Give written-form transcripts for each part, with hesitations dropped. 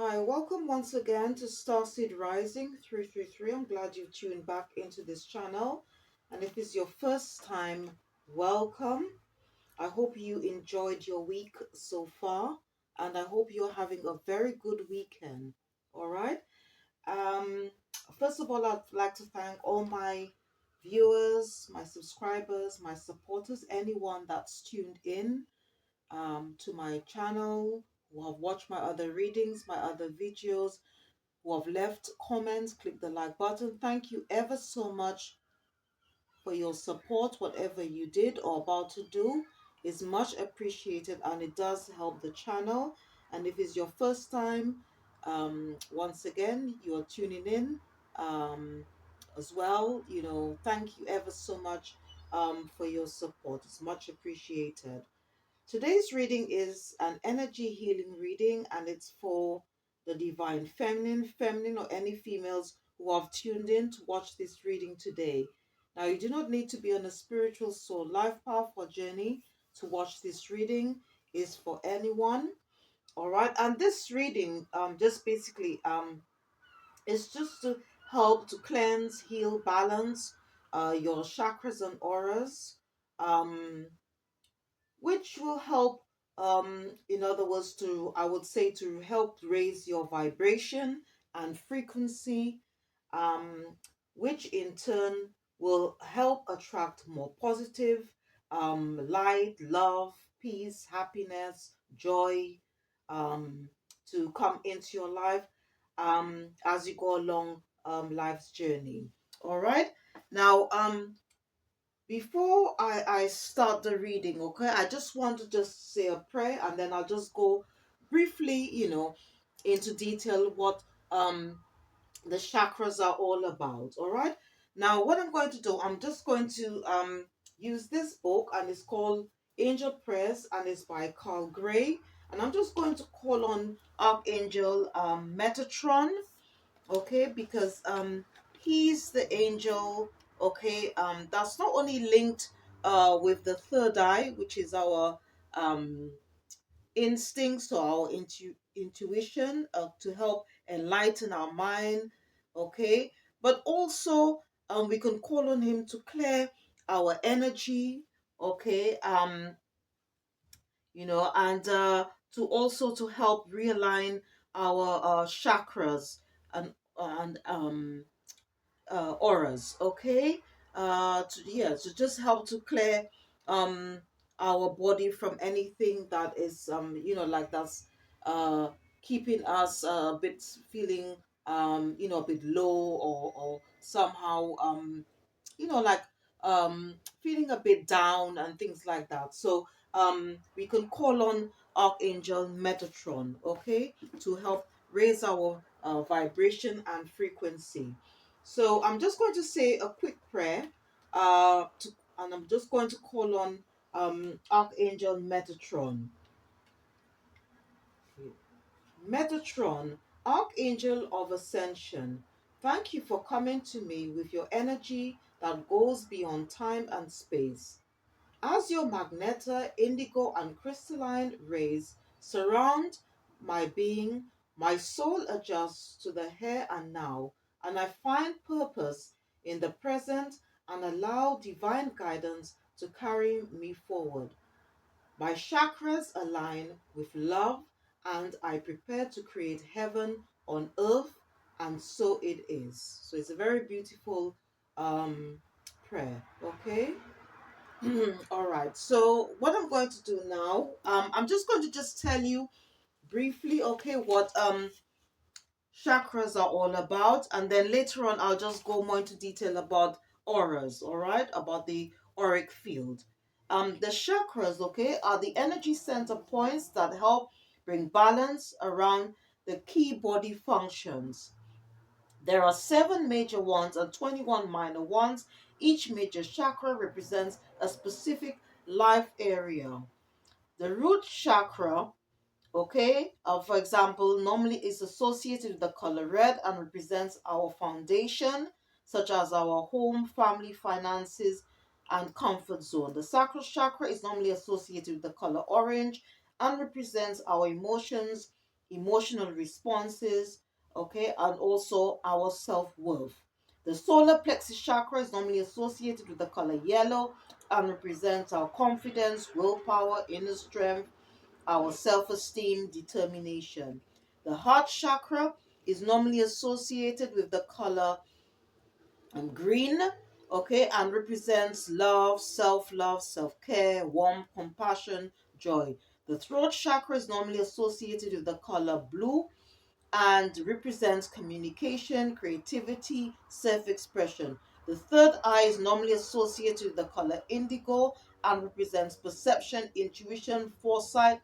Hi, welcome once again to Starseed Rising 333. I'm glad you've tuned back into this channel. And if it's your first time, welcome. I hope you enjoyed your week so far, and I hope you're having a very good weekend. All right. Um, First of all, I'd like to thank all my viewers, my subscribers, my supporters, anyone that's tuned in to my channel, who have watched my other readings, my other videos, who have left comments, click the like button. Thank you ever so much for your support. Whatever you did or about to do is much appreciated, and it does help the channel. And if it's your first time, once again, you're tuning in um, as well. Thank you ever so much for your support. It's much appreciated. Today's reading is an energy healing reading, and it's for the divine feminine, or any females who have tuned in to watch this reading today. Now, you do not need to be on a spiritual soul life path or journey to watch this reading. Is for anyone. All right, and this reading just basically is just to help to cleanse, heal, balance your chakras and auras. Um, which will help, in other words, I would say, to help raise your vibration and frequency, um, which in turn will help attract more positive light, love, peace, happiness, joy, um, to come into your life as you go along life's journey. All right. Now, before I start the reading, okay, I just want to just say a prayer, and then I'll just go briefly, into detail what the chakras are all about. All right. Now, what I'm going to do, I'm just going to use this book, and it's called Angel Prayers, and it's by Carl Gray. And I'm just going to call on Archangel Metatron, okay, because he's the angel, okay, that's not only linked with the third eye, which is our um instincts or our intuition, to help enlighten our mind, okay, but also we can call on him to clear our energy, okay, and to also to help realign our chakras and auras, okay, to just help to clear um our body from anything that is like that's uh keeping us a bit feeling a bit low, or somehow like feeling a bit down and things like that. So we can call on Archangel Metatron, okay, to help raise our vibration and frequency. So I'm just going to say a quick prayer, and I'm just going to call on Archangel Metatron. Metatron, Archangel of Ascension, thank you for coming to me with your energy that goes beyond time and space. As your magnetar, indigo, and crystalline rays surround my being, my soul adjusts to the here and now, and I find purpose in the present and allow divine guidance to carry me forward. My chakras align with love, and I prepare to create heaven on earth, and so it is. So it's a very beautiful um, prayer, okay? All right. So what I'm going to do now, I'm just going to just tell you briefly, okay, what chakras are all about, and then later on I'll just go more into detail about auras, all right, about the auric field. The chakras, okay, are the energy center points that help bring balance around the key body functions. There are 7 major ones and 21 minor ones. Each major chakra represents a specific life area. The root chakra, okay, for example, normally is associated with the color red and represents our foundation, such as our home, family, finances, and comfort zone. The sacral chakra is normally associated with the color orange and represents our emotions, emotional responses, okay, and also our self-worth. The solar plexus chakra is normally associated with the color yellow and represents our confidence, willpower, inner strength, our self-esteem, determination. The heart chakra is normally associated with the color green, okay, and represents love, self-love, self-care, warmth, compassion, joy. The throat chakra is normally associated with the color blue and represents communication, creativity, self-expression. The third eye is normally associated with the color indigo and represents perception, intuition, foresight,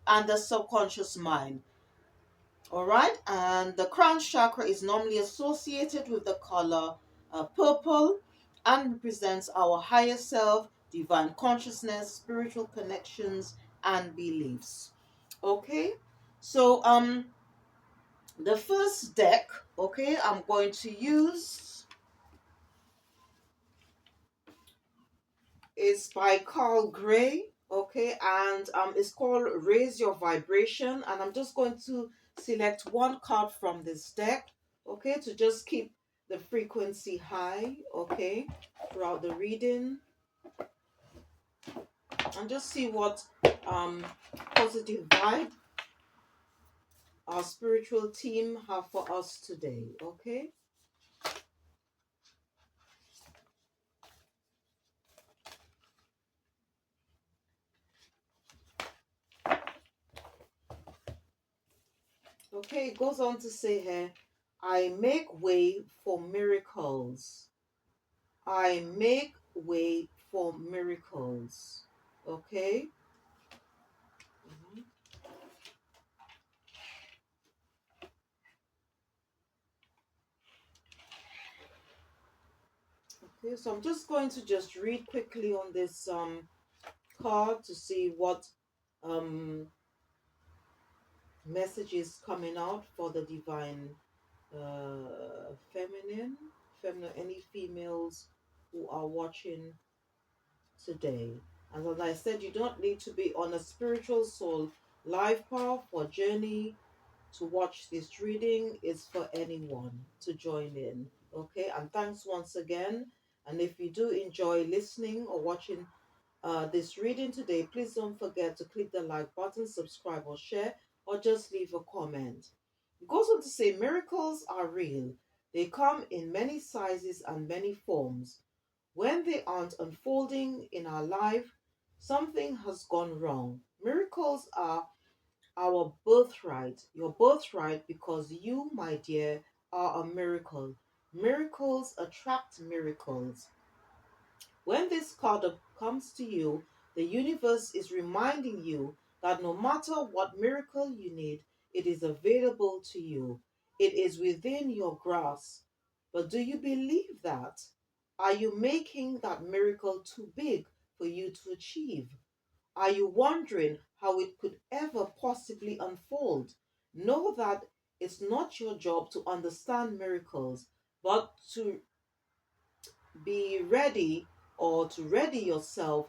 and the subconscious mind. All right, and the crown chakra is normally associated with the color purple and represents our higher self, divine consciousness, spiritual connections, and beliefs. Okay, so the first deck, okay, I'm going to use is by Carl Gray, okay, and it's called Raise Your Vibration, and I'm just going to select one card from this deck, okay, to just keep the frequency high, okay, throughout the reading, and just see what positive vibe our spiritual team have for us today, okay. Okay, it goes on to say here, I make way for miracles. I make way for miracles. Okay? Mhm. Okay, so I'm just going to just read quickly on this card to see what um message is coming out for the divine feminine, any females who are watching today. And as I said, you don't need to be on a spiritual soul life path or journey to watch this reading. Is for anyone to join in. Okay, and thanks once again. And if you do enjoy listening or watching this reading today, please don't forget to click the like button, subscribe or share, or just leave a comment. It goes on to say miracles are real. They come in many sizes and many forms. When they aren't unfolding in our life, something has gone wrong. Miracles are our birthright, your birthright, because you, my dear, are a miracle. Miracles attract miracles. When this card comes to you, the universe is reminding you that no matter what miracle you need, it is available to you. It is within your grasp. But do you believe that? Are you making that miracle too big for you to achieve? Are you wondering how it could ever possibly unfold? Know that it's not your job to understand miracles, but to be ready or to ready yourself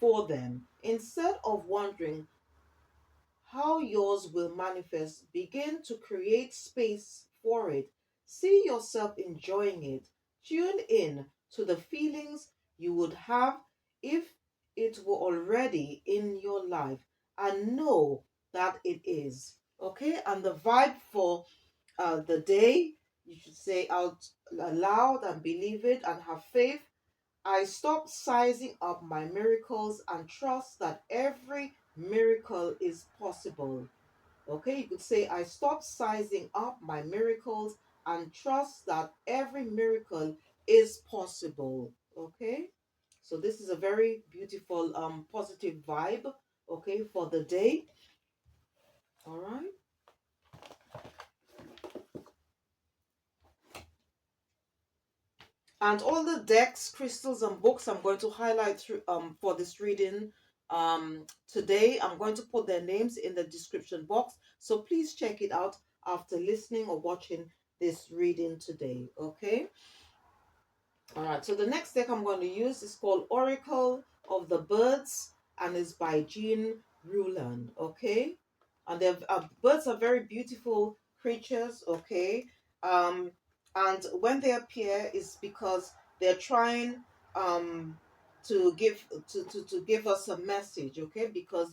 for them. Instead of wondering how yours will manifest, begin to create space for it. See yourself enjoying it. Tune in to the feelings you would have if it were already in your life, and know that it is. Okay, and the vibe for the day, you should say out loud and believe it and have faith. I stop sizing up my miracles and trust that every miracle is possible. Okay, you could say, I stop sizing up my miracles and trust that every miracle is possible. Okay, so this is a very beautiful, positive vibe, okay, for the day. All right. And all the decks, crystals, and books I'm going to highlight through for this reading today, I'm going to put their names in the description box. So please check it out after listening or watching this reading today. Okay. All right. So the next deck I'm going to use is called Oracle of the Birds and is by Jean Ruland. Okay. And birds are very beautiful creatures, okay? Um, and when they appear, is because they're trying um, to give us a message, okay? Because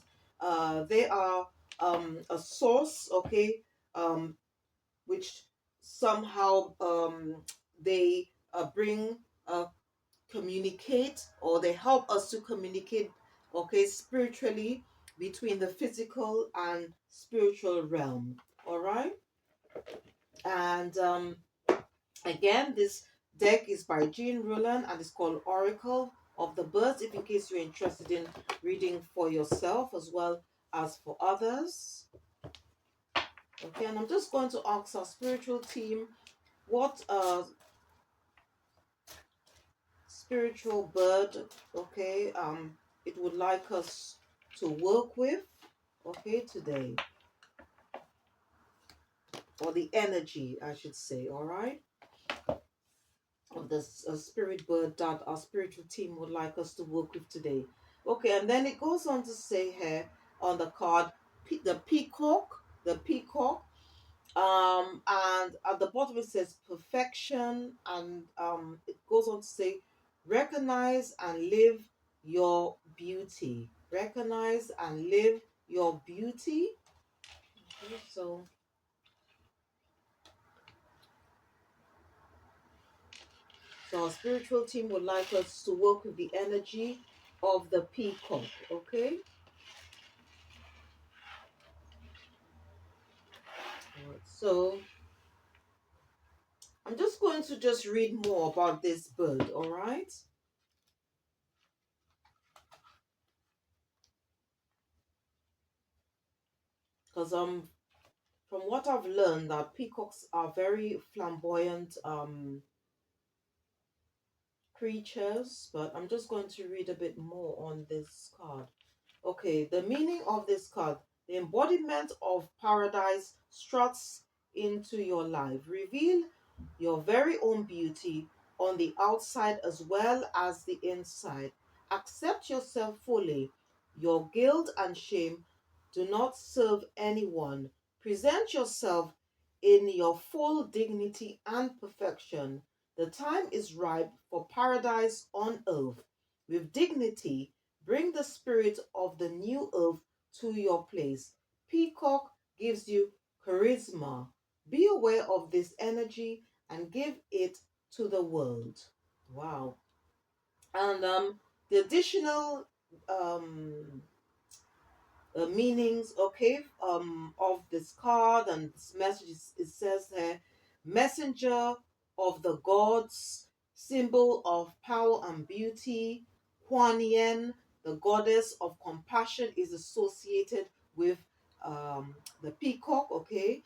they are a source, okay? Um, which somehow they bring uh, communicate, or they help us to communicate, okay, spiritually, between the physical and spiritual realm. All right. And again, this deck is by Jean Ruland and it's called Oracle of the Birds, if in case you're interested in reading for yourself as well as for others. Okay, and I'm just going to ask our spiritual team what spiritual bird, okay, it would like us to work with, okay, today, or the energy, I should say. All right, of the spirit bird that our spiritual team would like us to work with today. Okay, and then it goes on to say here on the card, the peacock, and at the bottom it says perfection, and it goes on to say recognize and live your beauty. Recognize and live your beauty. Okay, so our spiritual team would like us to work with the energy of the peacock. Okay. All right, so I'm just going to just read more about this bird. All right. Because from what I've learned, that peacocks are very flamboyant creatures, but I'm just going to read a bit more on this card. Okay, the meaning of this card: the embodiment of paradise struts into your life. Reveal your very own beauty on the outside as well as the inside. Accept yourself fully. Your guilt and shame do not serve anyone. Present yourself in your full dignity and perfection. The time is ripe for paradise on earth. With dignity, bring the spirit of the new earth to your place. Peacock gives you charisma. Be aware of this energy and give it to the world. Wow. And the additional um, meanings, okay, of this card and this message, it says here, messenger of the gods, symbol of power and beauty. Kuan Yin, the goddess of compassion, is associated with the peacock, okay.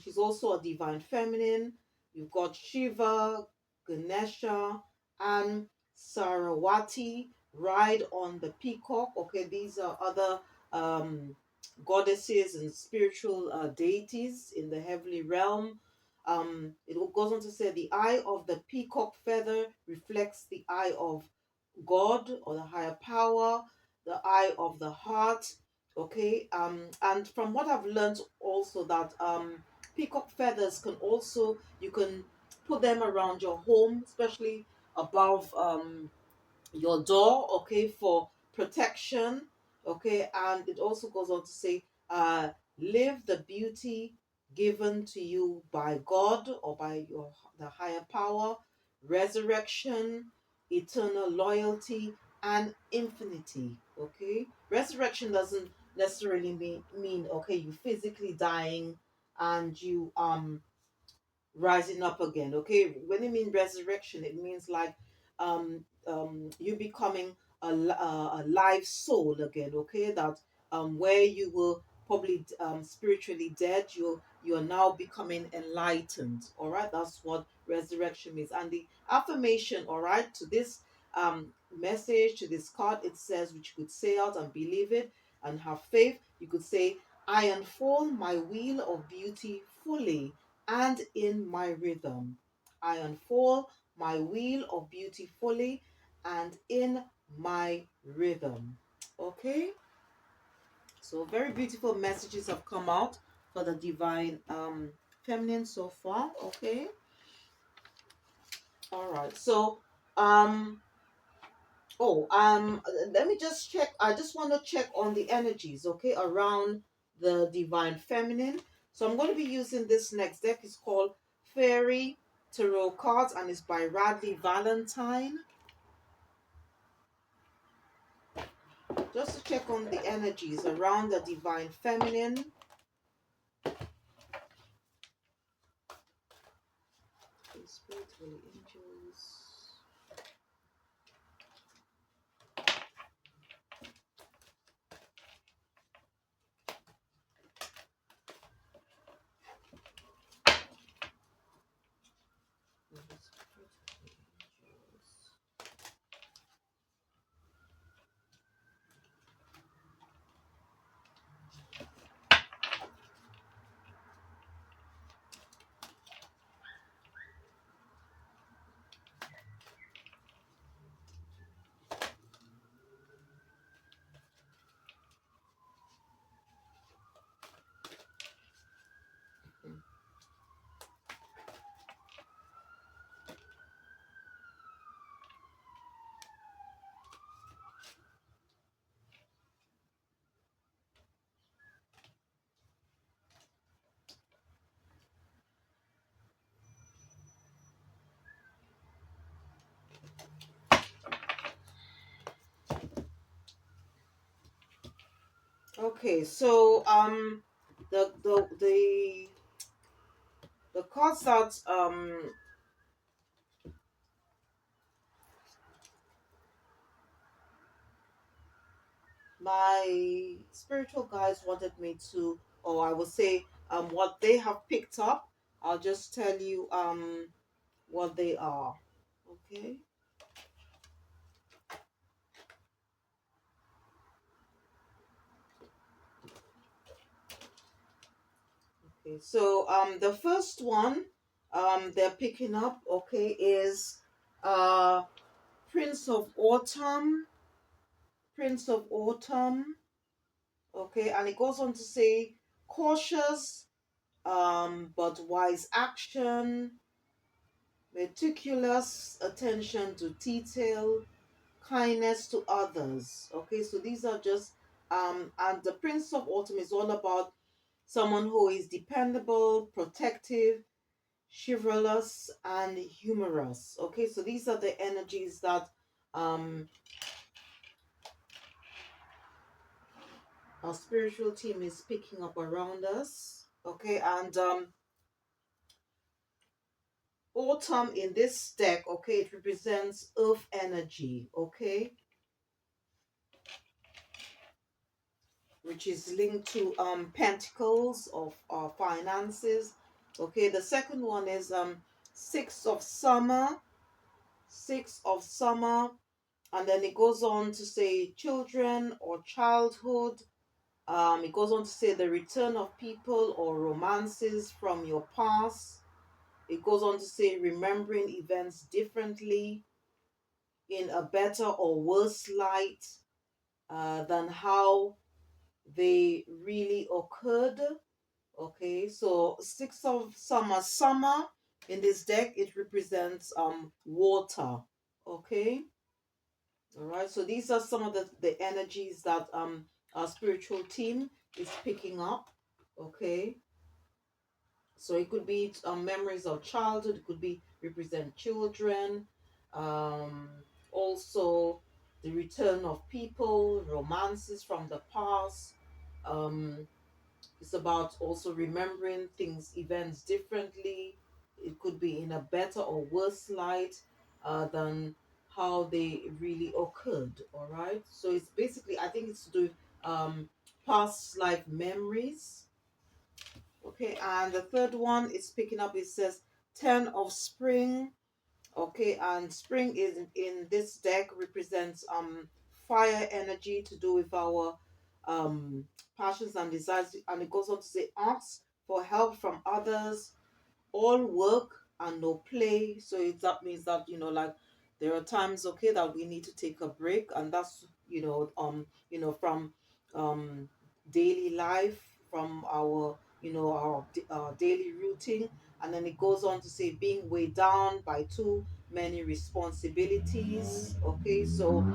She's also a divine feminine. You've got Shiva, Ganesha, and Sarawati ride on the peacock. Okay, these are other um, goddesses and spiritual deities in the heavenly realm. It goes on to say the eye of the peacock feather reflects the eye of God or the higher power, the eye of the heart. Okay, and from what I've learned also that peacock feathers can also, you can put them around your home, especially above your door, okay, for protection, okay. And it also goes on to say, live the beauty given to you by God or by the higher power, resurrection, eternal loyalty, and infinity. Okay, resurrection doesn't necessarily mean okay, you physically dying and you rising up again. Okay, when it means resurrection, it means like you becoming a live soul again. Okay, that where you were probably spiritually dead, you are now becoming enlightened. All right, that's what resurrection means. And the affirmation, all right, to this message, to this card, it says, which you could say out and believe it and have faith. You could say, I unfold my wheel of beauty fully and in my rhythm. I unfold my wheel of beauty fully and in my rhythm. Okay? So very beautiful messages have come out for the divine feminine so far. Okay. All right. So um let me just check. I just want to check on the energies, okay, around the divine feminine. So I'm going to be using this next deck. It's called Fairy Tarot Cards and it's by Radley Valentine. Just to check on the energies around the divine feminine. Spiritual angels. Okay, so the cards that my spiritual guides wanted me to, or I would say what they have picked up. I'll just tell you what they are. Okay. Okay. So the first one they're picking up, okay, is uh Prince of Autumn. Prince of Autumn. Okay, and it goes on to say cautious but wise action, meticulous attention to detail, kindness to others. Okay, so these are just and the Prince of Autumn is all about someone who is dependable, protective, chivalrous, and humorous. Okay, so these are the energies that um our spiritual team is picking up around us. Okay, and autumn in this deck, okay, it represents earth energy, okay, which is linked to pentacles of finances. Okay, the second one is six of summer, six of summer, and then it goes on to say children or childhood. It goes on to say the return of people or romances from your past. It goes on to say remembering events differently in a better or worse light than how they really occurred. Okay, so six of summer, summer in this deck it represents water. Okay, all right. So these are some of the energies that our spiritual team is picking up. Okay, so it could be memories of childhood. It could be represent children. Um, Also, the return of people, romances from the past. Um, it's about also remembering things, events differently. It could be in a better or worse light than how they really occurred. All right. So it's basically, I think it's to do with past life memories. Okay, and the third one is picking up, it says 10 of spring. Okay, and spring is in this deck represents fire energy to do with our um passions and desires, and it goes on to say ask for help from others, all work and no play. So that means that like there are times, okay, that we need to take a break, and that's from um daily life, from our, our daily routine. And then it goes on to say being weighed down by too many responsibilities. Okay, so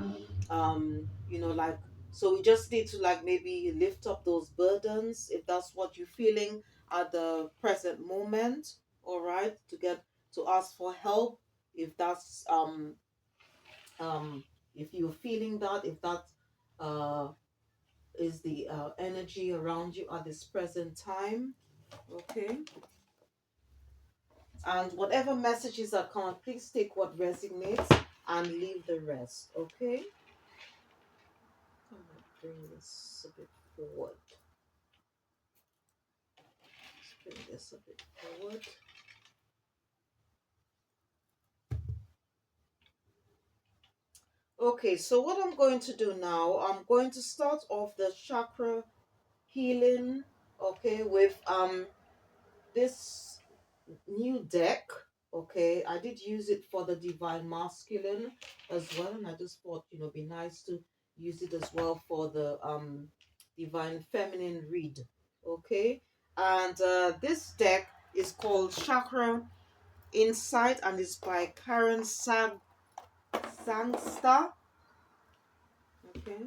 like, so we just need to, like, maybe lift up those burdens if that's what you're feeling at the present moment. All right, to get to ask for help if that's um if you're feeling that, if that uh is the energy around you at this present time. Okay, and whatever messages are coming, please take what resonates and leave the rest. Okay, I'm gonna bring this a bit forward. Bring this a bit forward. Okay, so what I'm going to do now, I'm going to start off the chakra healing, okay, with this new deck. Okay, I did use it for the divine masculine as well, and I just thought, be nice to use it as well for the divine feminine read. Okay, and this deck is called Chakra Insight, and it's by Karen Sangster. Okay,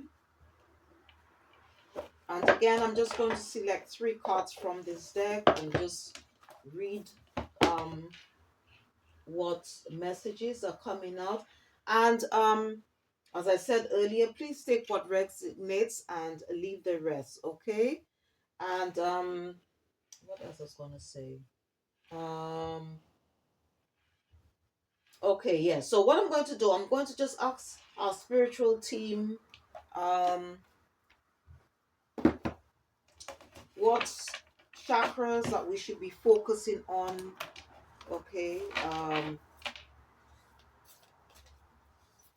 and again, I'm just going to select 3 cards from this deck and just read um, what messages are coming out. And as I said earlier, please take what resonates and leave the rest. Okay, and what else I was going to say? Um, okay, yeah. So what I'm going to do, I'm going to just ask our spiritual team um what chakras that we should be focusing on. Okay,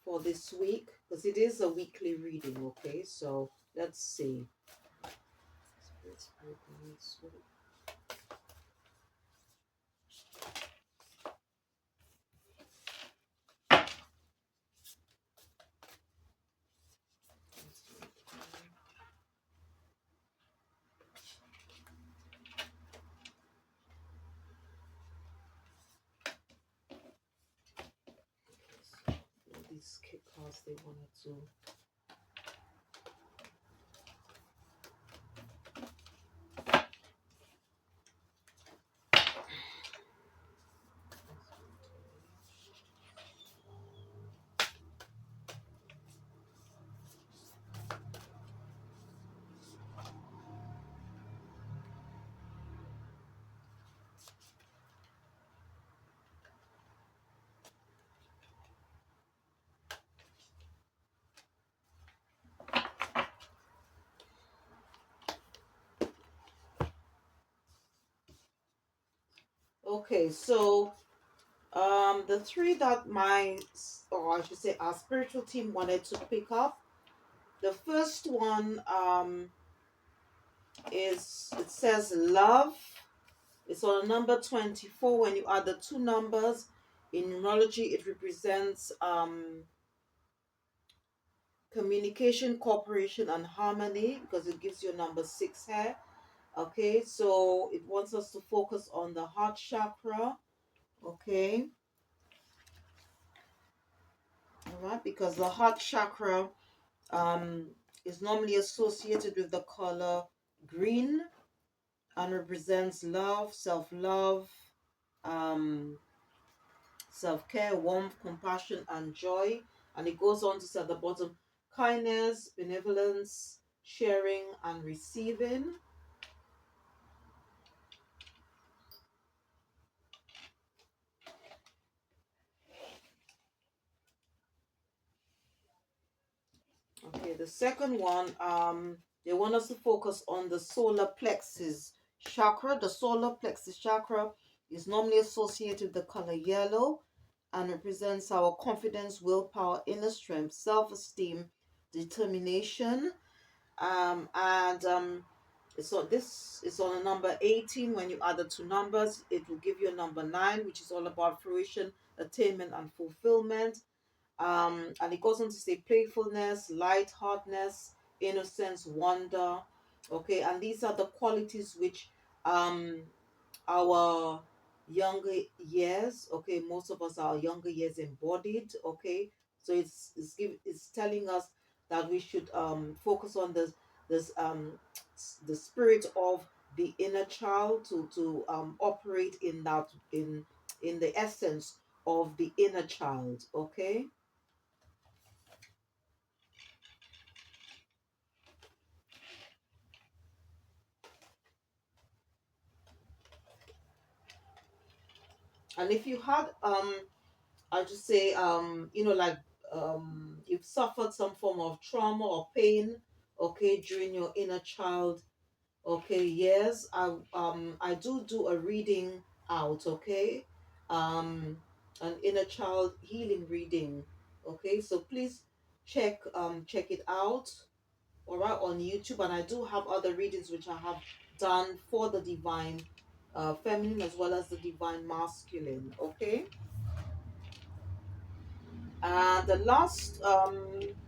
for this week, because it is a weekly reading. Okay, so let's see. These cards they wanted to. Okay, so the 3 that or I should say our spiritual team wanted to pick up. The first one is, it says love. It's on number 24. When you add the 2 numbers in numerology, it represents communication, cooperation, and harmony, because it gives you number 6 here. Okay, so it wants us to focus on the heart chakra. Okay, all right, because the heart chakra um is normally associated with the color green and represents love, self-love, um self-care, warmth, compassion, and joy. And it goes on to say at the bottom, kindness, benevolence, sharing, and receiving. Okay, the second one, they want us to focus on the solar plexus chakra. The solar plexus chakra is normally associated with the color yellow and represents our confidence, willpower, inner strength, self-esteem, determination. And so this is on a number 18. When you add the 2 numbers, it will give you a number 9, which is all about fruition, attainment, and fulfillment. And it goes on to say playfulness, lightheartedness, innocence, wonder. Okay, and these are the qualities which um our younger years, okay, most of us, our younger years embodied. Okay, so it's telling us that we should focus on the spirit of the inner child to operate in that, in the essence of the inner child. Okay, and if you had I'll just say, like, you've suffered some form of trauma or pain, okay, during your inner child, okay, yes, I do a reading out, okay, um, an inner child healing reading, okay, so please check it out, all right, on YouTube, and I do have other readings which I have done for the divine feminine as well as the divine masculine, okay. The last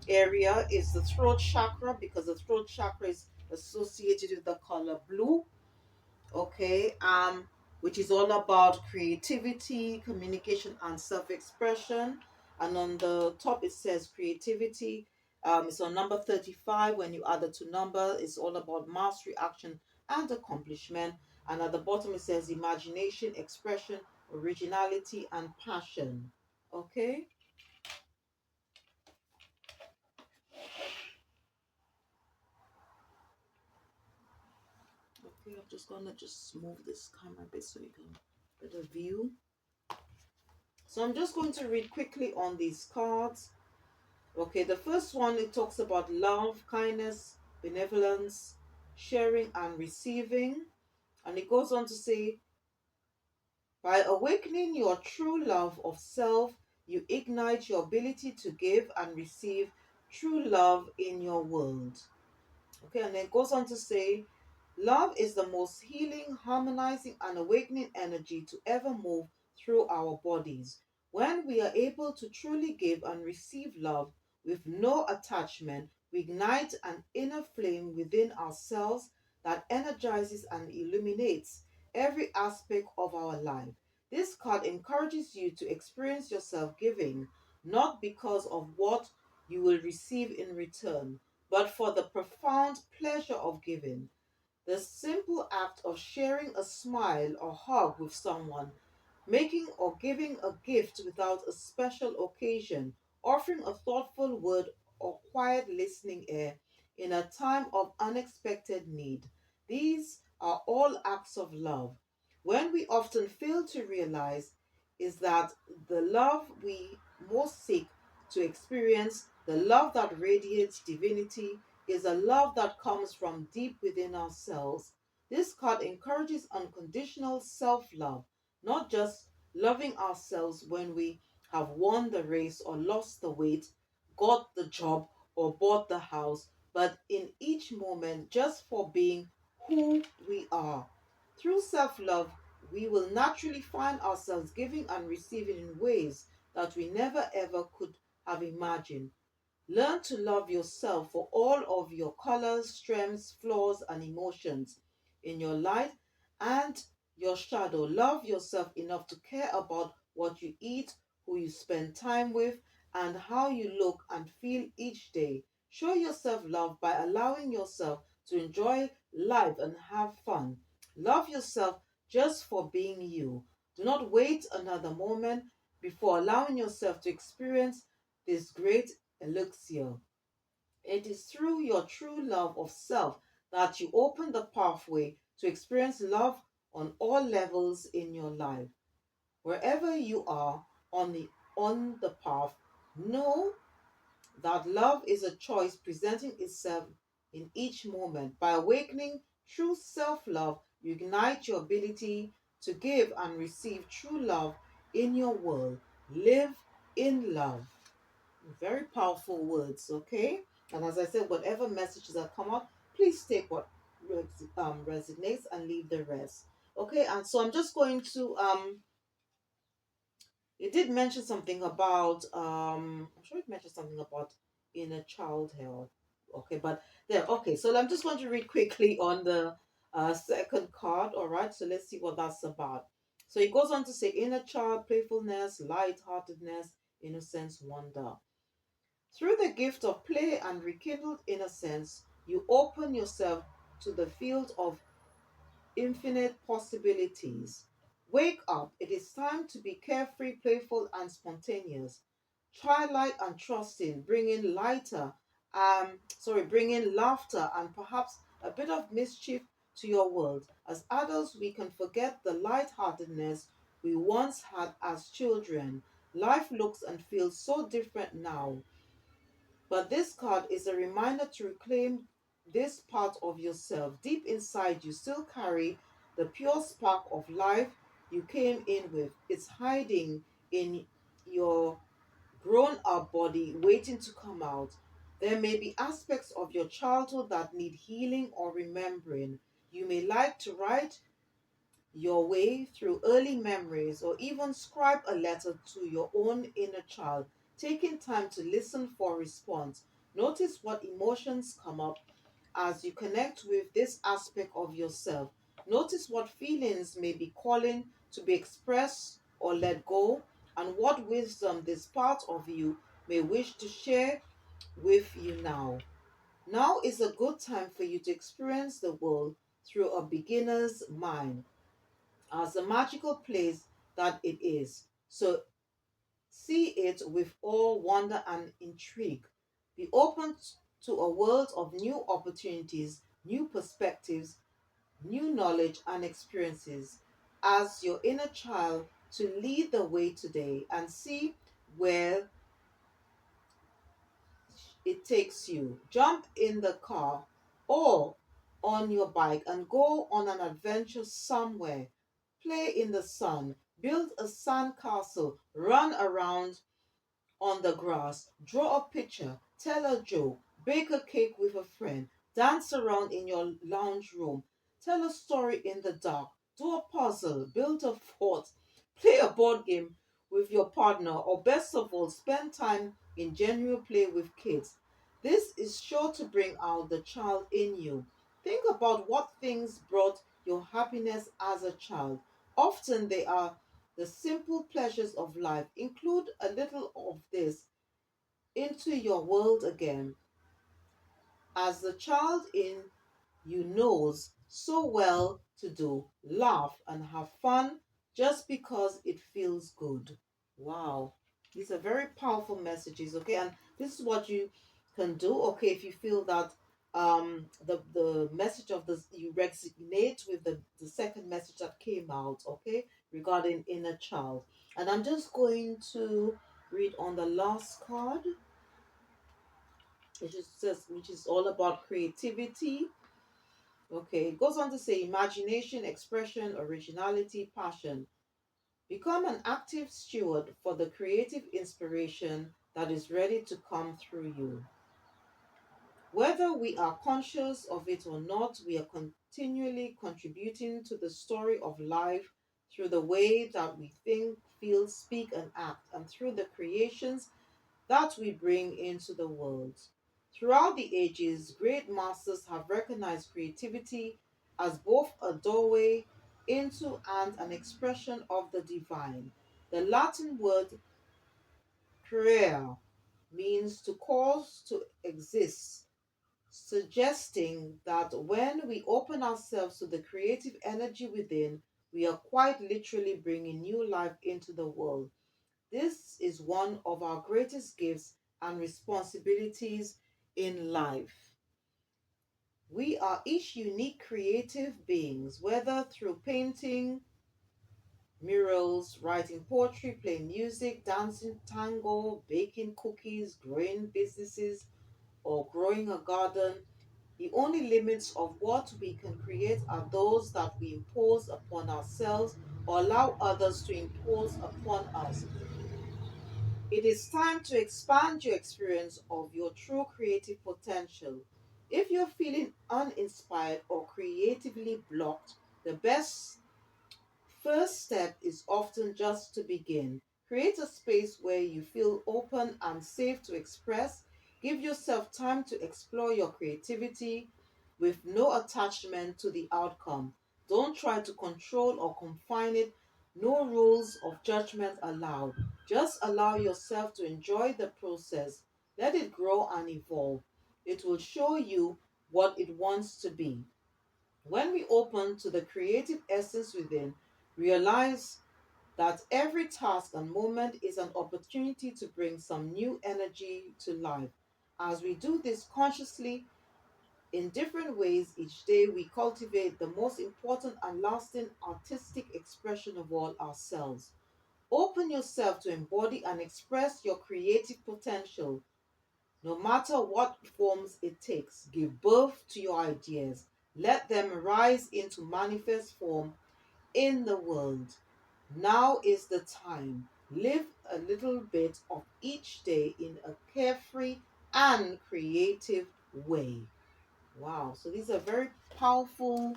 area is the throat chakra, because the throat chakra is associated with the color blue, okay, which is all about creativity, communication, and self-expression. And on the top it says creativity. It's on number 35. When you add the two numbers, it's all about mastery, action, and accomplishment. And at the bottom it says imagination, expression, originality, and passion. Okay. Okay, I'm just gonna just move this camera a bit so you can get a view. So I'm just going to read quickly on these cards. Okay, the first one, it talks about love, kindness, benevolence, sharing, and receiving. And it goes on to say, by awakening your true love of self, you ignite your ability to give and receive true love in your world. Okay, and then it goes on to say, love is the most healing, harmonizing, and awakening energy to ever move through our bodies. When we are able to truly give and receive love with no attachment, we ignite an inner flame within ourselves that energizes and illuminates every aspect of our life. This card encourages you to experience yourself giving, not because of what you will receive in return, but for the profound pleasure of giving. The simple act of sharing a smile or hug with someone, making or giving a gift without a special occasion, offering a thoughtful word or quiet listening ear in a time of unexpected need. These are all acts of love. When we often fail to realize is that the love we most seek to experience, the love that radiates divinity, is a love that comes from deep within ourselves. This card encourages unconditional self love, not just loving ourselves when we have won the race or lost the weight, got the job, or bought the house, but in each moment just for being who we are. Through self love, we will naturally find ourselves giving and receiving in ways that we never ever could have imagined. Learn to love yourself for all of your colors, strengths, flaws, and emotions in your light and your shadow. Love yourself enough to care about what you eat, who you spend time with, and how you look and feel each day. Show yourself love by allowing yourself to enjoy life and have fun. Love yourself just for being you. Do not wait another moment before allowing yourself to experience this great elixir. It is through your true love of self that you open the pathway to experience love on all levels in your life. Wherever you are on the path, know that love is a choice presenting itself in each moment. By awakening true self-love, you ignite your ability to give and receive true love in your world. Live in love. Very powerful words, okay? And as I said, whatever messages that come up, please take what resonates and leave the rest. Okay, and so I'm just going to it did mention something about I'm sure it mentioned something about inner child health. Okay, but there. Okay, so I'm just going to read quickly on the second card. All right, so let's see what that's about. So it goes on to say inner child, playfulness, light-heartedness, innocence, wonder. Through the gift of play and rekindled innocence, you open yourself to the field of infinite possibilities. Wake up. It is time to be carefree, playful, and spontaneous. Childlike and trusting, bringing laughter and perhaps a bit of mischief to your world. As adults, we can forget the lightheartedness we once had as children. Life looks and feels so different now. But this card is a reminder to reclaim this part of yourself. Deep inside, you still carry the pure spark of life you came in with. It's hiding in your grown up body, waiting to come out. There may be aspects of your childhood that need healing or remembering. You may like to write your way through early memories or even scribe a letter to your own inner child, taking time to listen for response. Notice what emotions come up as you connect with this aspect of yourself. Notice what feelings may be calling to be expressed or let go, and what wisdom this part of you may wish to share with you now. Now is a good time for you to experience the world through a beginner's mind as the magical place that it is. So see it with awe, wonder, and intrigue. Be open to a world of new opportunities, new perspectives, new knowledge, and experiences as your inner child to lead the way today and see where it takes you. Jump in the car or on your bike and go on an adventure somewhere. Play in the sun, build a sand castle, run around on the grass, draw a picture, tell a joke, bake a cake with a friend, dance around in your lounge room, tell a story in the dark, do a puzzle, build a fort, play a board game with your partner, or best of all, spend time in genuine play with kids. This is sure to bring out the child in you. Think about what things brought your happiness as a child. Often they are the simple pleasures of life. Include a little of this into your world again, as the child in you knows so well to do. Laugh and have fun just because it feels good. Wow. These are very powerful messages, okay? And this is what you can do, okay, if you feel that the message of this you resonate with the second message that came out, okay, regarding inner child. And I'm just going to read on the last card, which is all about creativity. Okay, it goes on to say imagination, expression, originality, passion. Become an active steward for the creative inspiration that is ready to come through you. Whether we are conscious of it or not, we are continually contributing to the story of life through the way that we think, feel, speak, and act, and through the creations that we bring into the world. Throughout the ages, great masters have recognized creativity as both a doorway into and an expression of the divine. The Latin word creare means to cause to exist, suggesting that when we open ourselves to the creative energy within, we are quite literally bringing new life into the world. This is one of our greatest gifts and responsibilities in life. We are each unique creative beings, whether through painting, murals, writing poetry, playing music, dancing tango, baking cookies, growing businesses, or growing a garden. The only limits of what we can create are those that we impose upon ourselves or allow others to impose upon us. It is time to expand your experience of your true creative potential. If you're feeling uninspired or creatively blocked, the best first step is often just to begin. Create a space where you feel open and safe to express. Give yourself time to explore your creativity with no attachment to the outcome. Don't try to control or confine it. No rules of judgment allowed. Just allow yourself to enjoy the process. Let it grow and evolve. It will show you what it wants to be. When we open to the creative essence within, realize that every task and moment is an opportunity to bring some new energy to life. As we do this consciously in different ways each day, we cultivate the most important and lasting artistic expression of all, ourselves. Open yourself to embody and express your creative potential, no matter what forms it takes. Give birth to your ideas. Let them rise into manifest form in the world. Now is the time. Live a little bit of each day in a carefree and creative way. Wow. So these are very powerful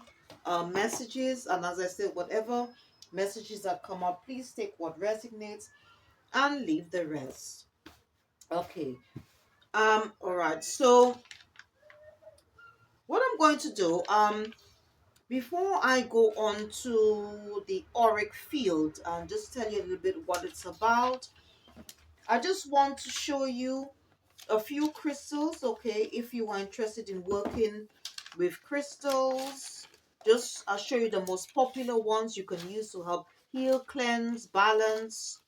messages. And as I said, whatever messages that come up, please take what resonates and leave the rest. Okay. All right. So what I'm going to do, before I go on to the auric field and just tell you a little bit what it's about, I just want to show you a few crystals, okay? If you are interested in working with crystals, just I'll show you the most popular ones you can use to help heal, cleanse, balance,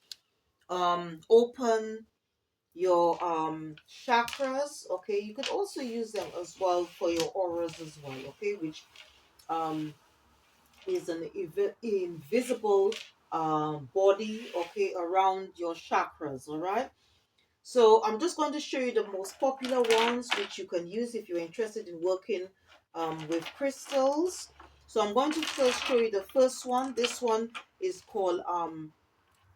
open your chakras, okay? You could also use them as well for your auras as well, okay? Which um is an invisible body, okay, around your chakras, all right? So I'm just going to show you the most popular ones which you can use if you're interested in working with crystals. So I'm going to first show you the first one. This one is called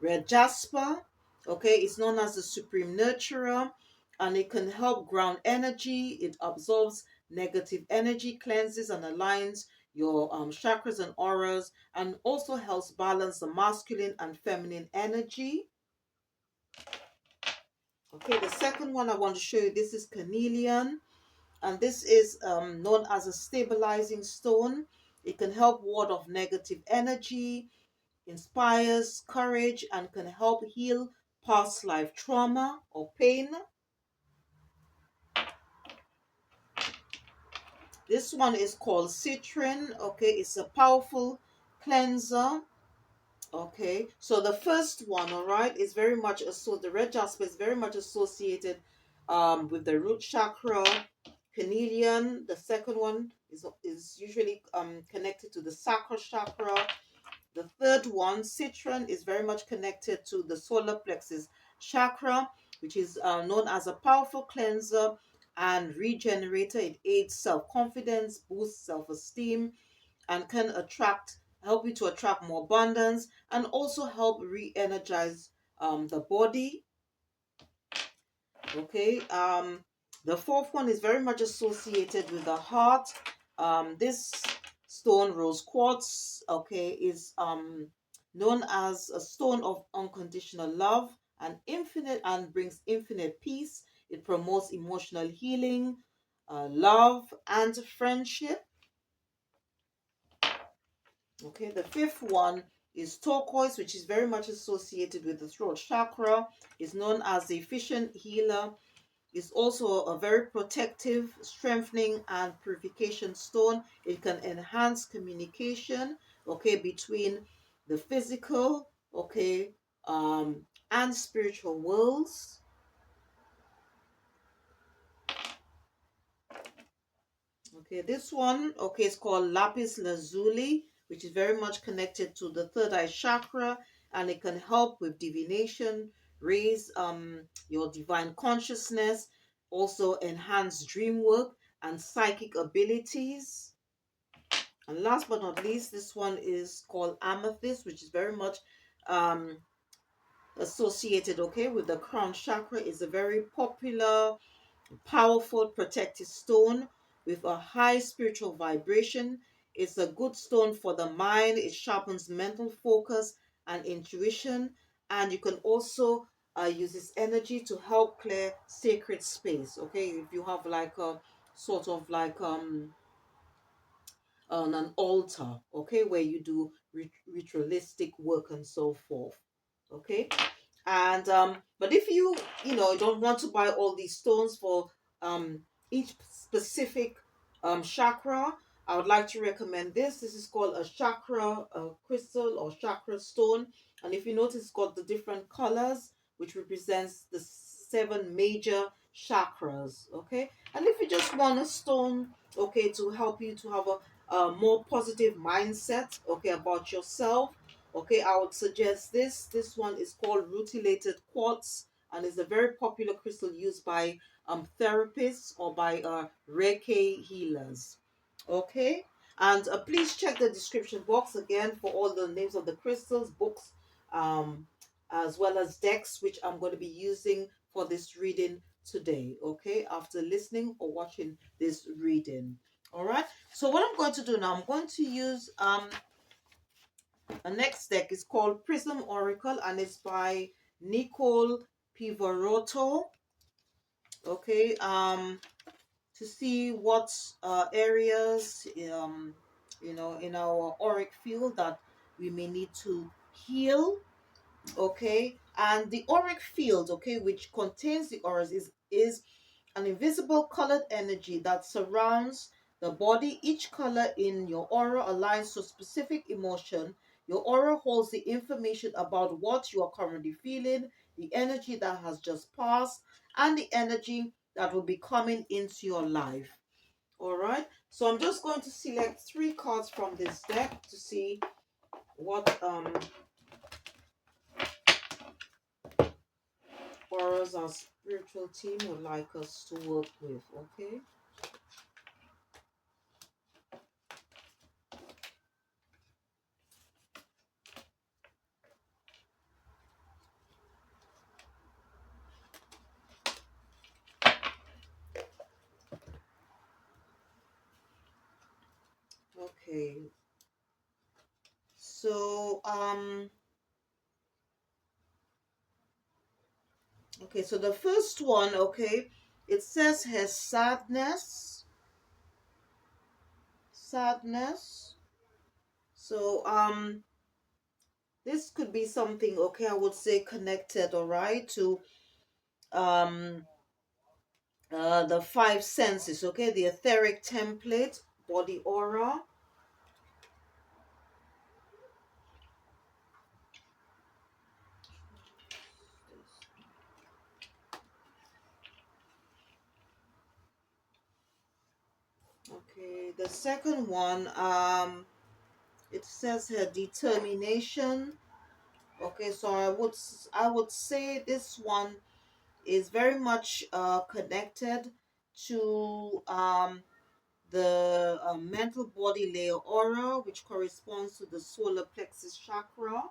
red jasper. Okay, it's known as the supreme nurturer, and it can help ground energy. It absorbs negative energy, cleanses and aligns your chakras and auras, and also helps balance the masculine and feminine energy. Okay, the second one I want to show you, this is carnelian, and this is known as a stabilizing stone. It can help ward off negative energy, inspires courage, and can help heal past life trauma or pain. This one is called citron. Okay, it's a powerful cleanser. Okay, so the first one, all right, is very much the red jasper is very much associated with the root chakra. Carnelian, the second one, is usually connected to the sacral chakra. The third one, citron, is very much connected to the solar plexus chakra, which is known as a powerful cleanser and regenerator. It aids self-confidence, boosts self-esteem, and can help you to attract more abundance, and also help re-energize the body. Okay, the fourth one is very much associated with the heart. This stone, rose quartz, okay, is known as a stone of unconditional love and infinite, and brings infinite peace. It promotes emotional healing, love, and friendship. Okay, the fifth one is turquoise, which is very much associated with the throat chakra. Is known as the efficient healer. It's also a very protective, strengthening, and purification stone. It can enhance communication, okay, between the physical, okay, and spiritual worlds. Okay, this one, okay, is called lapis lazuli, which is very much connected to the third eye chakra, and it can help with divination, raise your divine consciousness, also enhance dream work and psychic abilities. And last but not least, this one is called amethyst, which is very much um associated, okay, with the crown chakra. Is a very popular, powerful protective stone with a high spiritual vibration. It's a good stone for the mind. It sharpens mental focus and intuition. And you can also use this energy to help clear sacred space. Okay, if you have like a sort of like on an altar, okay, where you do ritualistic work and so forth. Okay, and but if you don't want to buy all these stones for each specific chakra, I would like to recommend this is called a chakra crystal or chakra stone. And if you notice, it's got the different colors which represents the seven major chakras. Okay, and if you just want a stone, okay, to help you to have a more positive mindset, okay, about yourself, okay, I would suggest this one is called rutilated quartz, and is a very popular crystal used by therapists or by reiki healers. Okay, and please check the description box again for all the names of the crystals, books, um as well as decks which I'm going to be using for this reading today. Okay, after listening or watching this reading. All right, so what I'm going to do now, I'm going to use the next deck is called Prism Oracle, and it's by Nicole Pivarotto. Okay, to see what areas in our auric field that we may need to heal. Okay, and the auric field, okay, which contains the auras, is an invisible colored energy that surrounds the body. Each color in your aura aligns to a specific emotion. Your aura holds the information about what you are currently feeling, the energy that has just passed, and the energy that will be coming into your life. All right, so I'm just going to select three cards from this deck to see what auras our spiritual team would like us to work with. Okay. Okay. So okay, so the first one, okay, it says has sadness. So this could be something, okay, I would say connected, all right, to um the five senses, okay, the etheric template, body aura. Okay, the second one, it says here determination. Okay, so I would say this one is very much connected to the mental body layer aura, which corresponds to the solar plexus chakra.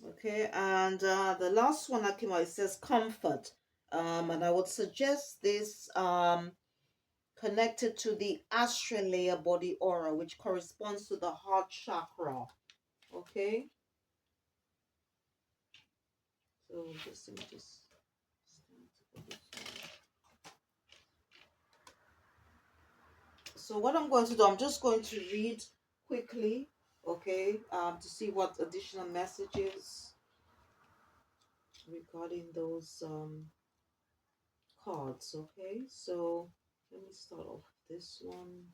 Okay, and the last one that came out, it says comfort. And I would suggest this connected to the astral layer body aura, which corresponds to the heart chakra. Okay, so just let me just. So what I'm going to do, I'm just going to read quickly, okay, to see what additional messages regarding those cards. Okay, so let me start off this one.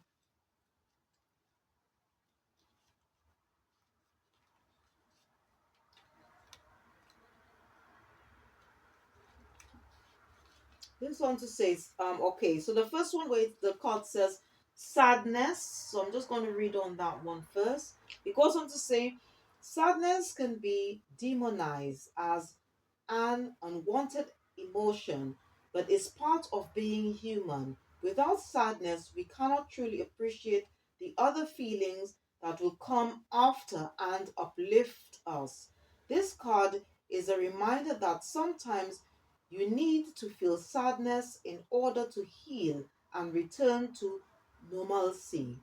This one to say, okay, so the first one where the card says sadness, so I'm just going to read on that one first. It goes on to say, sadness can be demonized as an unwanted emotion, but is part of being human. Without sadness, we cannot truly appreciate the other feelings that will come after and uplift us. This card is a reminder that sometimes You need to feel sadness in order to heal and return to normalcy.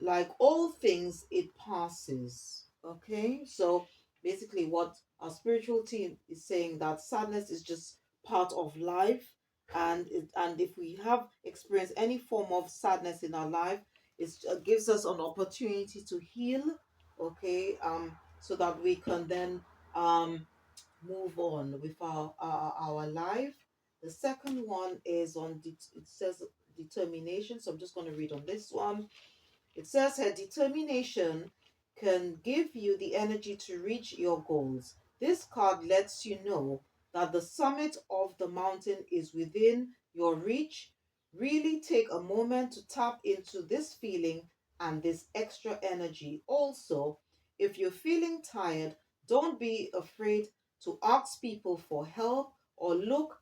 Like all things, it passes. Okay, so basically, what our spiritual team is saying, that sadness is just part of life, and if we have experienced any form of sadness in our life, it gives us an opportunity to heal. Okay, so that we can then move on with our life. The second one is on it says determination, so I'm just going to read on this one. It says her determination can give you the energy to reach your goals. This card lets you know that the summit of the mountain is within your reach. Really take a moment to tap into this feeling and this extra energy. Also, if you're feeling tired, don't be afraid to ask people for help or look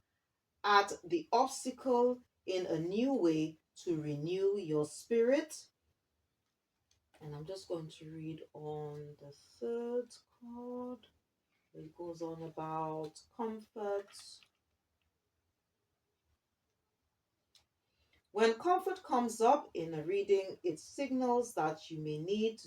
at the obstacle in a new way to renew your spirit. And I'm just going to read on the third card. It goes on about comfort. When comfort comes up in a reading, it signals that you may need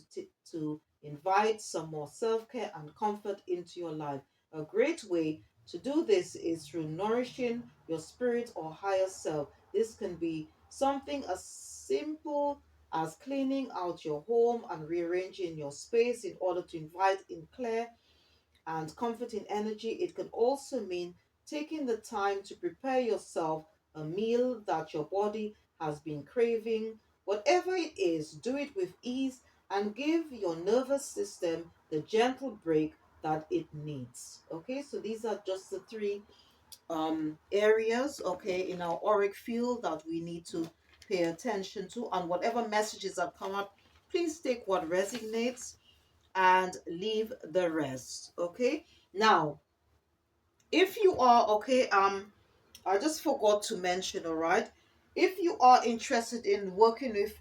to invite some more self-care and comfort into your life. A great way to do this is through nourishing your spirit or higher self. This can be something as simple as cleaning out your home and rearranging your space in order to invite in clear and comforting energy. It can also mean taking the time to prepare yourself a meal that your body has been craving. Whatever it is, do it with ease and give your nervous system the gentle break that it needs. Okay, so these are just the three areas, okay, in our auric field that we need to pay attention to. And whatever messages that come up, please take what resonates and leave the rest. Okay, now if you are okay, I just forgot to mention, all right, if you are interested in working with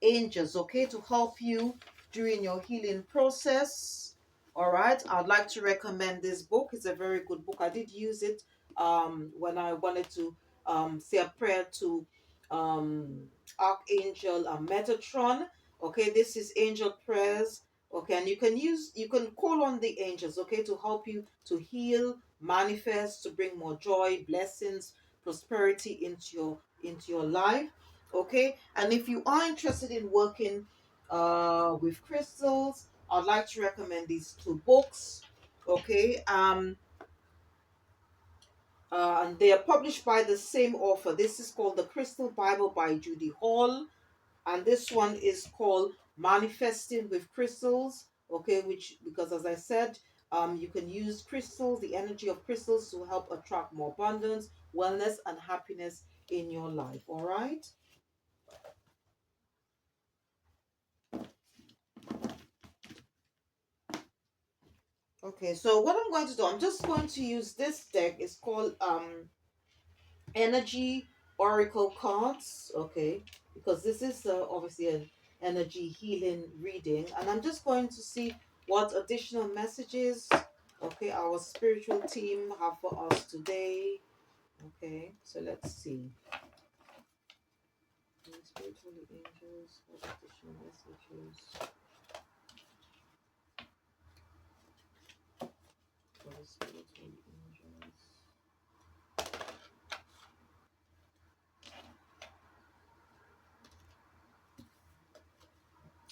angels, okay, to help you during your healing process, all right, I'd like to recommend this book. It's a very good book. I did use it when I wanted to say a prayer to um Archangel Metatron. Okay, this is angel prayers. Okay, and you can call on the angels, okay, to help you to heal, manifest, to bring more joy, blessings, prosperity into your life. Okay, and if you are interested in working with crystals, I'd like to recommend these two books. Okay, and they are published by the same author. This is called The Crystal Bible by Judy Hall, and this one is called Manifesting with Crystals. Okay, which, because as I said, you can use crystals, the energy of crystals, to help attract more abundance, wellness, and happiness in your life. All right. Okay, so what I'm going to do, I'm just going to use this deck. It's called Energy Oracle Cards. Okay, because this is obviously an energy healing reading, and I'm just going to see what additional messages, okay, our spiritual team have for us today. Okay, so let's see. Spiritual angels, what additional messages for the spiritual angels?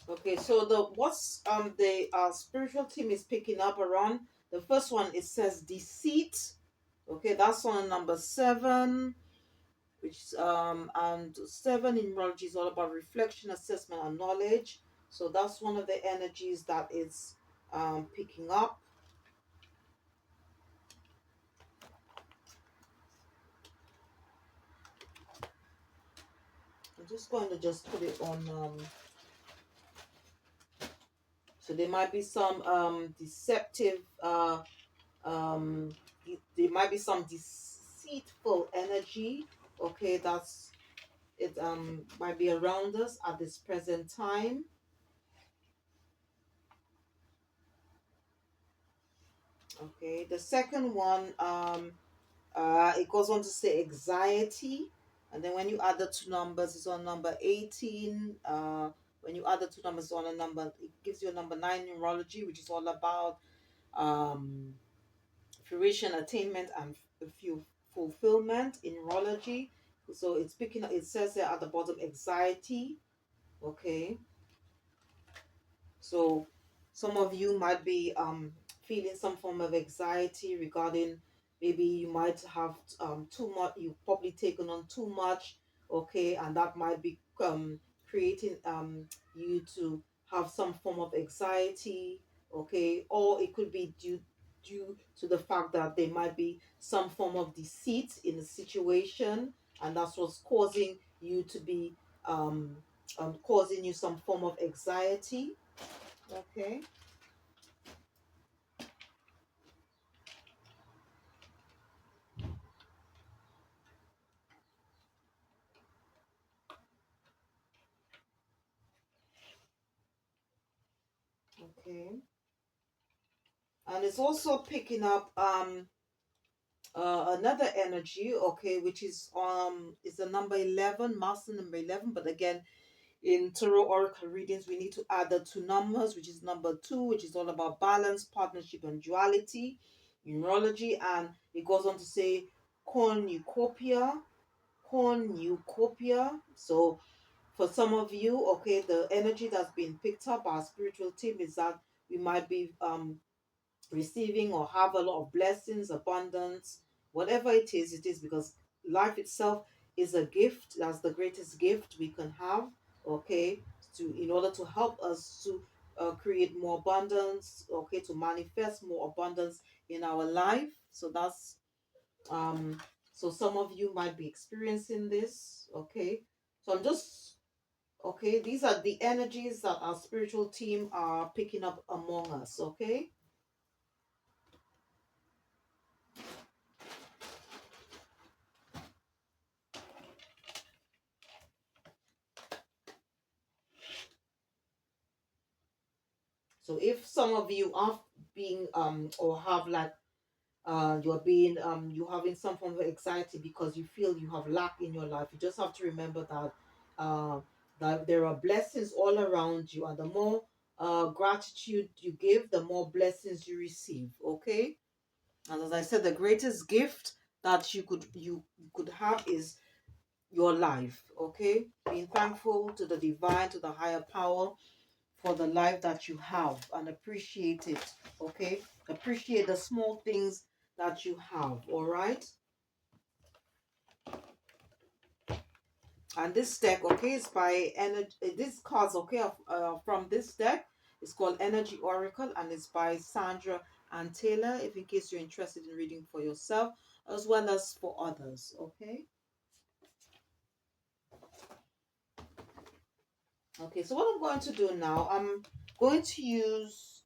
Okay, so the what's the spiritual team is picking up around, the first one, it says deceit. Okay, that's on number 7, which and 7 in numerology is all about reflection, assessment, and knowledge. So that's one of the energies that is picking up. I'm just going to just put it on. So there might be some deceptive. There might be some deceitful energy. Okay, that's it. Might be around us at this present time. Okay, the second one, It goes on to say anxiety, and then when you add the two numbers, it's on number 18. When you add the two numbers on a number, it gives you a number 9 numerology, which is all about um, fruition, attainment, and fulfillment in neurology. So it's picking up, it says there at the bottom, anxiety. Okay, so some of you might be feeling some form of anxiety regarding, maybe you might have too much, you've probably taken on too much, okay, and that might be creating you to have some form of anxiety, okay, or it could be due to the fact that there might be some form of deceit in the situation, and that's what's causing you to be causing you some form of anxiety. Okay. Okay. And it's also picking up another energy, okay, which is the number 11, master number 11. But again, in tarot oracle readings, we need to add the two numbers, which is number 2, which is all about balance, partnership, and duality, numerology. And it goes on to say cornucopia, cornucopia. So for some of you, okay, the energy that's been picked up by our spiritual team is that we might be receiving or have a lot of blessings, abundance, whatever it is because life itself is a gift. That's the greatest gift we can have, okay, to in order to help us to create more abundance, okay, to manifest more abundance in our life. So that's um so some of you might be experiencing this, okay. So I'm just okay, these are the energies that our spiritual team are picking up among us, okay. So if some of you are being or have like you're being you're having some form of anxiety because you feel you have lack in your life, you just have to remember that that there are blessings all around you, and the more gratitude you give, the more blessings you receive, okay. And as I said, the greatest gift that you could have is your life, okay. Being thankful to the divine, to the higher power for the life that you have, and appreciate it, okay. Appreciate the small things that you have, all right. And this deck, okay, is by energy, this cards, okay, from this deck is called Energy Oracle, and it's by Sandra and Taylor, if in case you're interested in reading for yourself as well as for others, okay. Okay, so what I'm going to do now, I'm going to use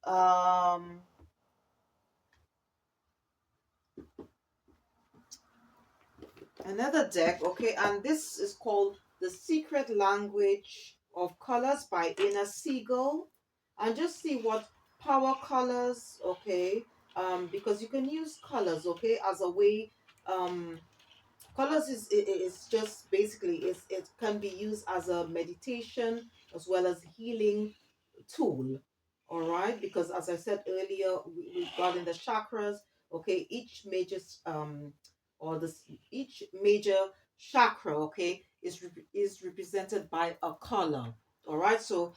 another deck, okay, and this is called The Secret Language of Colors by Inner Siegel. And just see what power colors, okay, because you can use colors, okay, as a way, colors is just basically it can be used as a meditation as well as healing tool, all right, because as I said earlier, regarding the chakras, okay, each major or this each major chakra, okay, is represented by a color, all right. So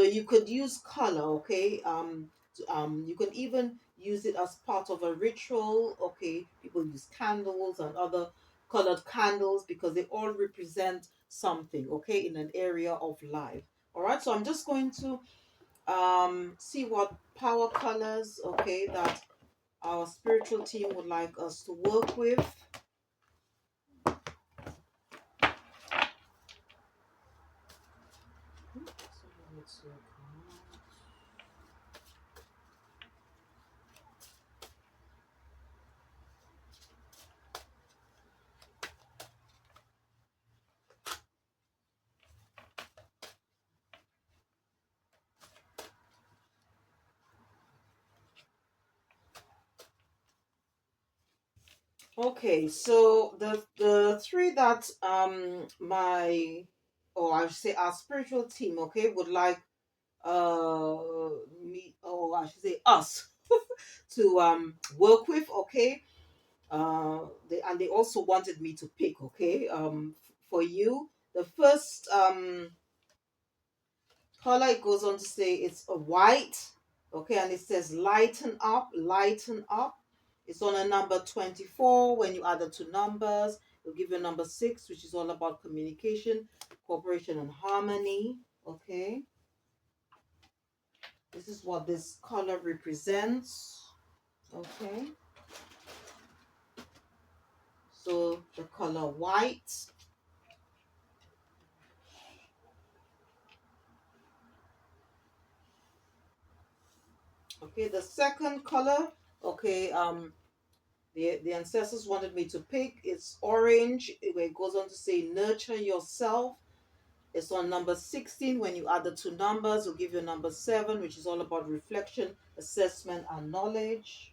you could use color, okay, you can even use it as part of a ritual, okay. People use candles and other colored candles because they all represent something, okay, in an area of life, all right. So I'm just going to see what power colors, okay, that our spiritual team would like us to work with. Okay, so the three that my, or I should say our spiritual team, okay, would like me, or I should say us to work with, okay. They also wanted me to pick, okay, for you. The first color, it goes on to say it's a white, okay, and it says lighten up, lighten up. It's on a number 24. When you add the two numbers, it'll give you a number 6, which is all about communication, cooperation, and harmony. Okay, this is what this color represents. Okay, so the color white. Okay, the second color, okay, the ancestors wanted me to pick, it's orange, where it goes on to say nurture yourself. It's on number 16. When you add the two numbers, it'll give you number 7, which is all about reflection, assessment, and knowledge.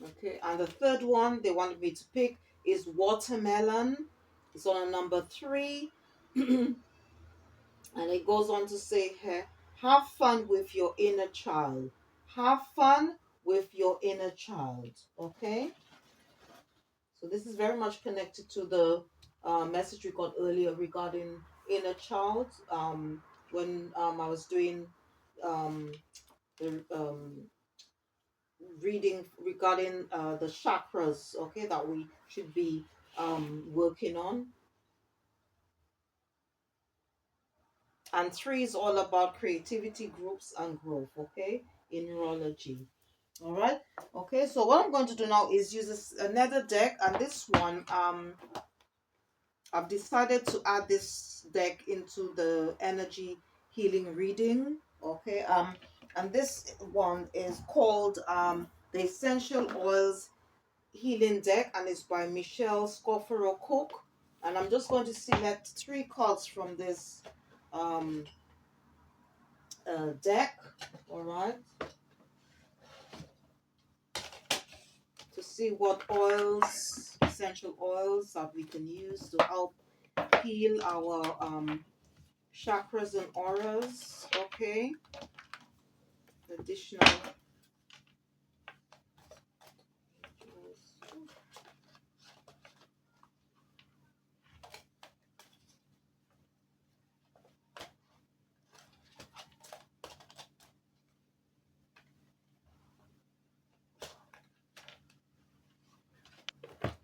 Okay, and the third one they wanted me to pick is watermelon. It's on a number 3. And it goes on to say here, have fun with your inner child. Have fun with your inner child. Okay, so this is very much connected to the message we got earlier regarding inner child. When I was doing um, the reading regarding the chakras, okay, that we should be working on. And 3 is all about creativity, groups, and growth, okay, in neurology. All right. Okay, so what I'm going to do now is use another deck, and this one, I've decided to add this deck into the energy healing reading. Okay, and this one is called the Essential Oils Healing Deck, and it's by Michelle Scoffero Cook. And I'm just going to select 3 cards from this um, deck. All right, to see what oils, essential oils that we can use to help heal our chakras and auras. Okay, additional.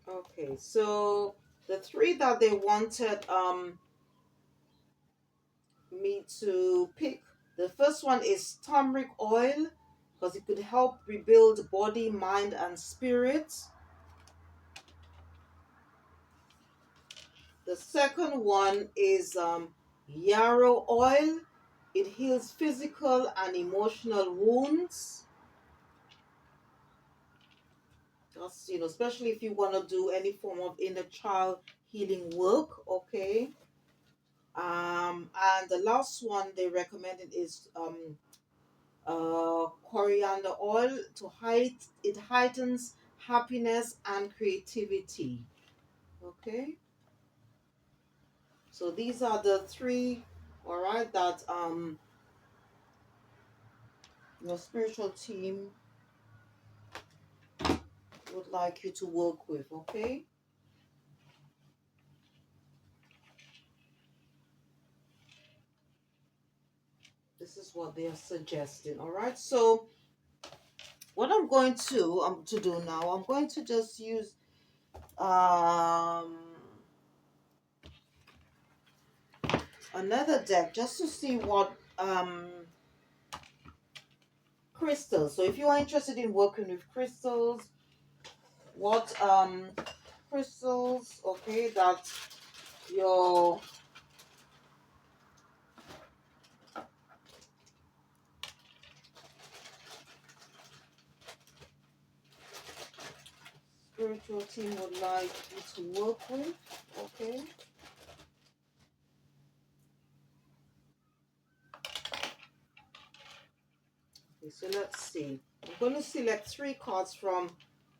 Okay, so the 3 that they wanted me to pick, the first one is turmeric oil, because it could help rebuild body, mind, and spirit. The second one is yarrow oil. It heals physical and emotional wounds. That's, especially if you want to do any form of inner child healing work, okay. And the last one they recommended is coriander oil. It heightens happiness and creativity. Okay, so these are the 3, all right, that your spiritual team would like you to work with. Okay, this is what they are suggesting. All right, so what I'm going to do now, I'm going to just use um another deck just to see what crystals. So if you are interested in working with crystals, what crystals, okay, that your spiritual team would like you to work with. Okay. Okay, so let's see. I'm going to select 3 cards from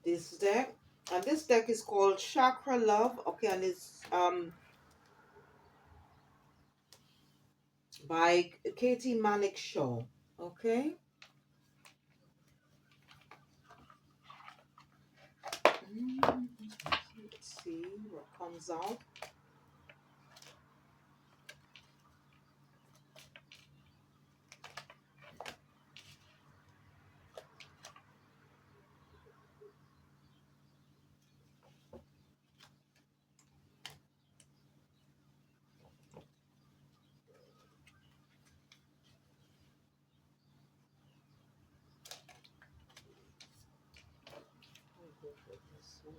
this deck. And this deck is called Chakra Love. Okay, and it's by Katie Manick Shaw. Okay. Let's see what comes out. I'll go for this one.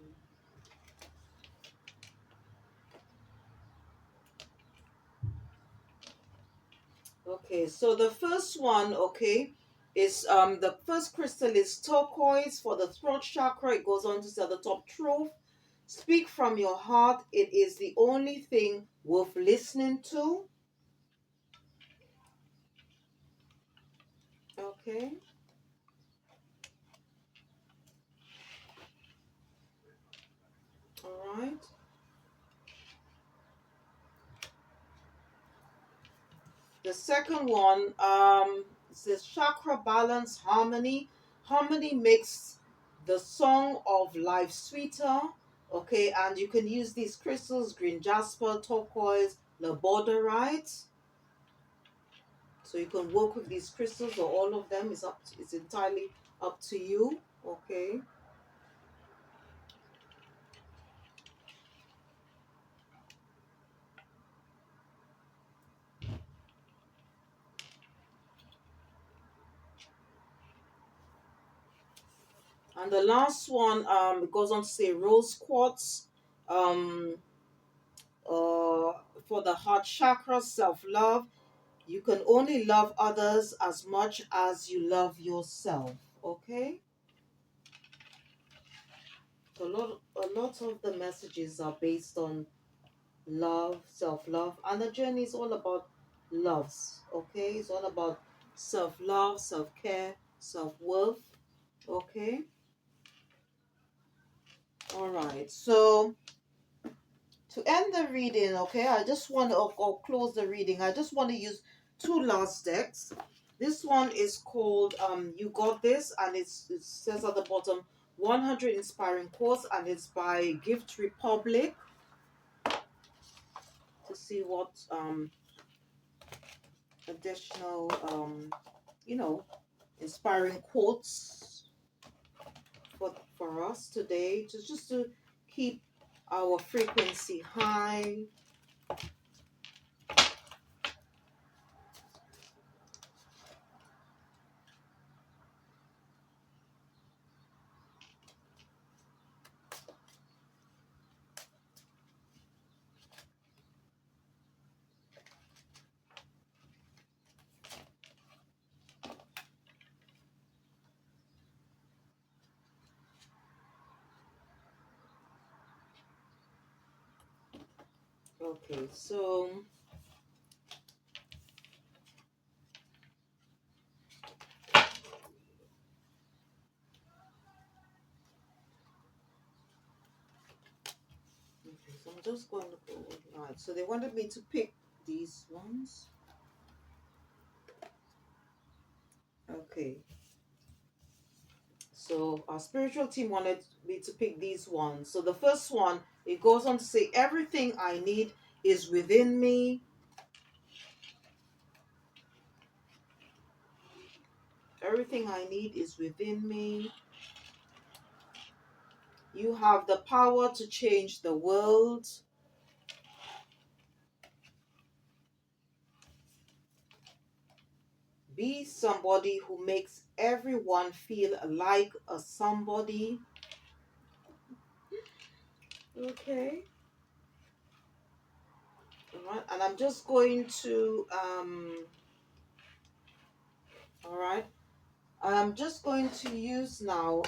Okay, so the first one, okay, is the first crystal is turquoise for the throat chakra. It goes on to say at the top, truth. Speak from your heart. It is the only thing worth listening to. Okay. All right. The second one says chakra balance harmony. Harmony makes the song of life sweeter. Okay, and you can use these crystals: green jasper, turquoise, labradorite. So you can work with these crystals or all of them. It's entirely up to you. Okay. And the last one, it goes on to say rose quartz, um, uh, for the heart chakra, self love. You can only love others as much as you love yourself. Okay. So a lot of the messages are based on love, self love, and the journey is all about loves. Okay, it's all about self love, self care, self worth. Okay. All right. So to end the reading, okay, I just want to or close the reading. I just want to use 2 last decks. This one is called You Got This, and it says at the bottom 100 inspiring quotes, and it's by Gift Republic. To see what additional you know inspiring quotes for us today, just to keep our frequency high. Okay, so I'm just going to go with right. So they wanted me to pick these ones. Okay. So our spiritual team wanted me to pick these ones. So the first one, it goes on to say, everything I need is within me. Everything I need is within me. You have the power to change the world. Be somebody who makes everyone feel like a somebody. Okay. All right. And I'm just going to all right. I'm just going to use now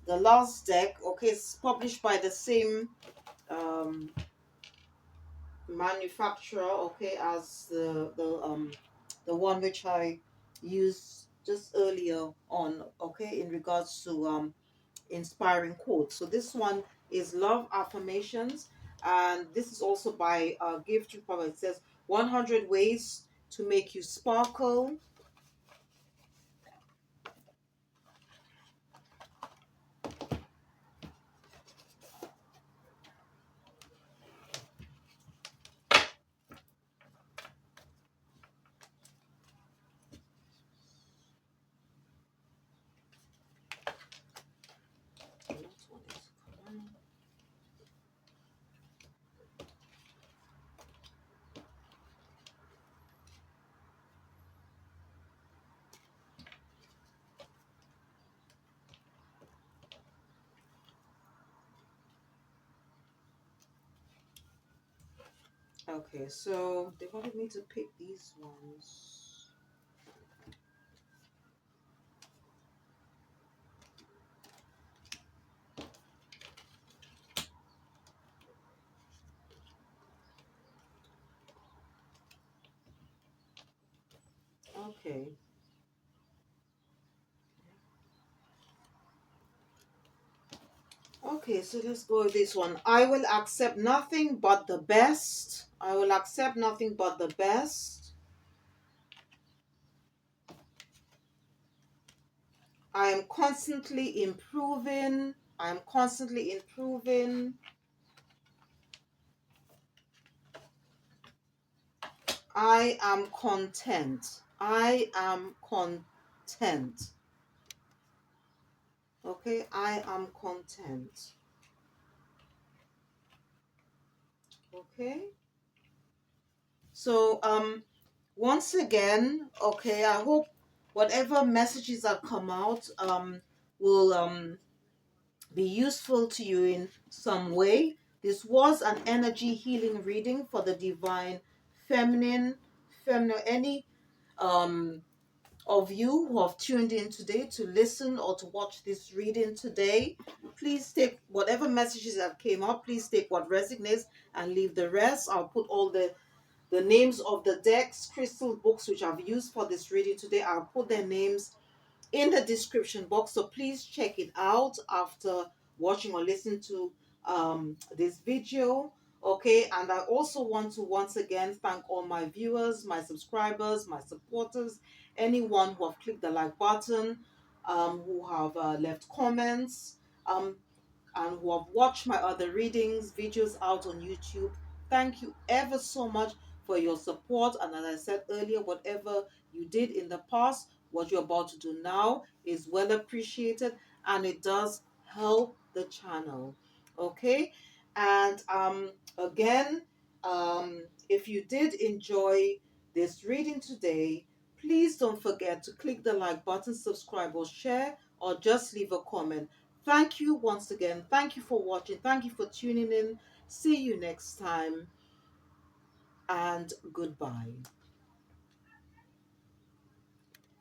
the last deck, okay, it's published by the same um, manufacturer, okay, as the one which I used just earlier on, okay, in regards to inspiring quotes. So this one is love affirmations, and this is also by Gift to Power. It says 100 ways to make you sparkle. Okay, so they wanted me to pick these ones. Okay. Okay, so let's go with this one. I will accept nothing but the best. I will accept nothing but the best. I am constantly improving. I am constantly improving. I am content. I am content. Okay, I am content. Okay. So once again, okay, I hope whatever messages that come out will be useful to you in some way. This was an energy healing reading for the divine feminine, any um of you who have tuned in today to listen or to watch this reading today. Please take whatever messages that came up, please take what resonates and leave the rest. I'll put all the names of the decks, crystal books which I've used for this reading today. I'll put their names in the description box, so please check it out after watching or listening to this video. Okay, and I also want to once again thank all my viewers, my subscribers, my supporters, anyone who have clicked the like button, who have left comments, and who have watched my other readings, videos out on YouTube. Thank you ever so much for your support. And as I said earlier, whatever you did in the past, what you're about to do now is well appreciated, and it does help the channel. Okay, and again, if you did enjoy this reading today, please don't forget to click the like button, subscribe, or share, or just leave a comment. Thank you once again. Thank you for watching. Thank you for tuning in. See you next time, and goodbye.